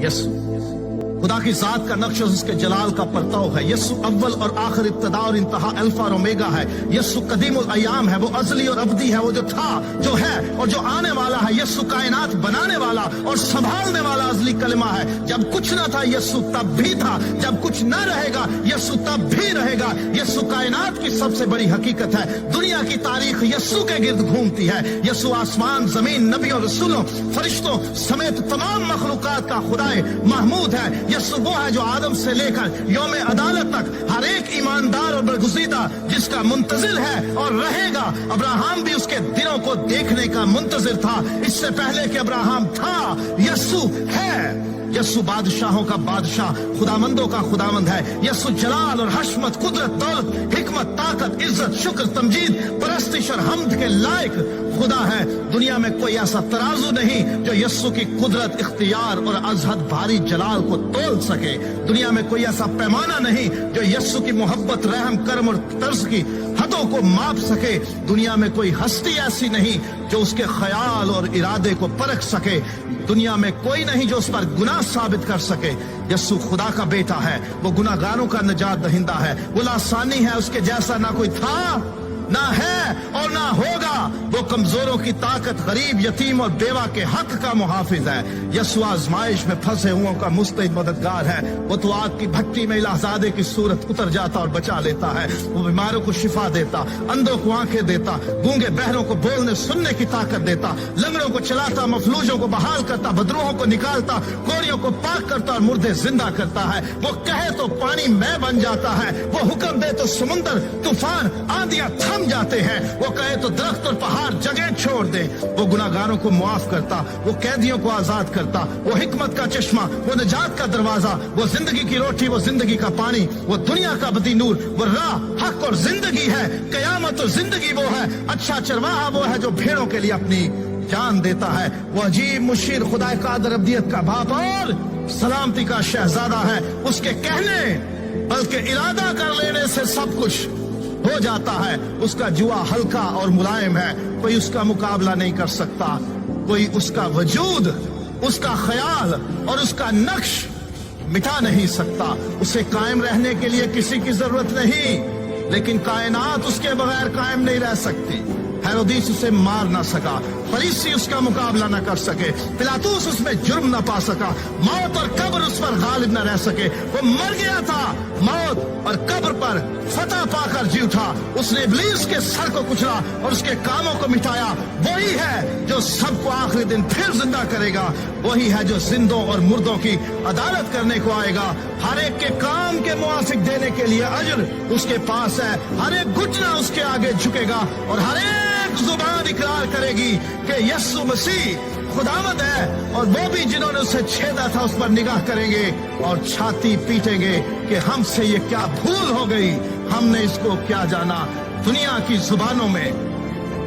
यसु खुदा की जात का नक्श उसके जलाल का परताव है। यस्सु अव्वल और आखिर, इब्तदा और इंतहा, अल्फा और ओमेगा है। यस्सु कदीमुल अय्याम है, वो अज़ली और अब्दी है, वो जो था, जो है और जो आने वाला है। यस्सु कायनात बनाने वाला और संभालने वाला अज़ली कलमा है। जब कुछ न था यस्सु तब भी था, जब कुछ न रहेगा यस्सु तब भी रहेगा। यस्सु कायनात की सबसे बड़ी हकीकत है। दुनिया की तारीख यस्सु के गिर्द घूमती है। यस्सु आसमान, जमीन, नबी और रसूलों, फरिश्तों समेत तमाम मखलूकात का खुदाए महमूद है। यस्सु वो है जो आदम से लेकर यौम अदालत तक हर एक ईमानदार और बरगुज़ीदा जिसका मुंतजिर है और रहेगा। अब्राहम भी उसके दिनों को देखने का मुंतजिर था, इससे पहले कि अब्राहम था। यस्सु है। यस्सु बादशाहों का बादशाह, खुदामंदों का खुदामंद है। यस्सु जलाल और हशमत, कुदरत, दौलत, हिकमत, ताकत, इज्जत, शुक्र, तमजीद, परस्तिश और हमद के लायक खुदा है। दुनिया में कोई ऐसा तराजू नहीं जो यस्सु की कुदरत, इख्तियार और अजहद भारी जलाल को तोल सके। दुनिया में कोई ऐसा पैमाना नहीं जो यस्सु की मोहब्बत, रहम, करम और तर्ज की हदों को माप सके। दुनिया में कोई हस्ती ऐसी नहीं जो उसके ख्याल और इरादे को परख सके। दुनिया में कोई नहीं जो उस पर गुनाह साबित कर सके। यस्सु खुदा का बेटा है, वो गुनाहगारों का निजात दहिंदा है। वो लासानी है, उसके जैसा ना कोई था, ना है और ना होगा। वो कमजोरों की ताकत, गरीब, यतीम और बेवा के हक का मुहाफिज है। यस्सु आजमाइश में फंसे हुओं का मुस्तैद मददगार है। वो तो आग की भट्टी में इलाहजादे की सूरत उतर जाता और बचा लेता है। वो बीमारों को शिफा देता, अंधों को आंखें देता, गूंगे बहरों को बोलने सुनने की ताकत देता, लंगड़ों को चलाता, मफलूजों को बहाल करता, बदरूहों को निकालता, कोड़ियों को पाक करता और मुर्दे जिंदा करता है। वो कहे तो पानी में बन जाता है, वो हुक्म दे तो समुंदर, तूफान, आंधियां थम जाते हैं। वो कहे तो दरख्त और पहाड़ जगह छोड़ दे। वो गुनाहगारों को मुआफ करता, वो कैदियों को आजाद करता, वो हिकमत का चश्मा, वो निजात का दरवाजा, वो जिंदगी की रोटी, वो जिंदगी का पानी, वो दुनिया का बदी नूर, वो राह, हक और जिंदगी है। कयामत और जिंदगी वो है। अच्छा चरवाहा वो है जो भेड़ों के लिए अपनी जान देता है। वो अजीब मुशीर, खुदा कादर, अब्दियत का बाप और सलामती का शहजादा है। उसके कहने बल्कि इरादा कर लेने से सब कुछ हो जाता है। उसका जुआ हल्का और मुलायम है, कोई उसका मुकाबला नहीं कर सकता। कोई उसका वजूद, उसका ख्याल और उसका नक्श मिटा नहीं सकता। उसे कायम रहने के लिए किसी की जरूरत नहीं, लेकिन कायनात उसके बगैर कायम नहीं रह सकती। हेरोदीस उसे मार ना सका, फरीसी उसका मुकाबला न कर सके, पिलातूस उसमें जुर्म न पा सका, मौत और कब्र उस पर गालिब न रह सके। वो मर गया था, मौत और कब्र पर फतह पाकर जी उठा। उसने इब्लीस के सर को कुचला और उसके कामों को मिटाया। वही है जो सबको आखिरी दिन फिर जिंदा करेगा। वही है जो जिंदों और मुर्दों की अदालत करने को आएगा। हर एक के काम के मुआफिक देने के लिए अजर उसके पास है। हर एक घुटना उसके आगे झुकेगा और हर एक जुबान इकरार करेगी कि यस्सु मसीह खुदावंद है। और वो भी जिन्होंने उसे छेदा था उस पर निगाह करेंगे और छाती पीटेंगे कि हमसे ये क्या भूल हो गई, हमने इसको क्या जाना। दुनिया की जुबानों में,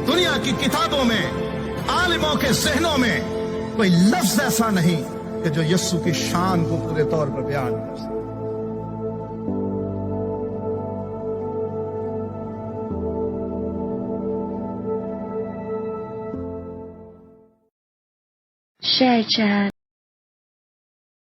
दुनिया की किताबों में, आलिमों के ज़हनों में कोई लफ्ज ऐसा नहीं कि जो यस्सु की शान को पूरे तौर पर बयान कर सके। Share chat.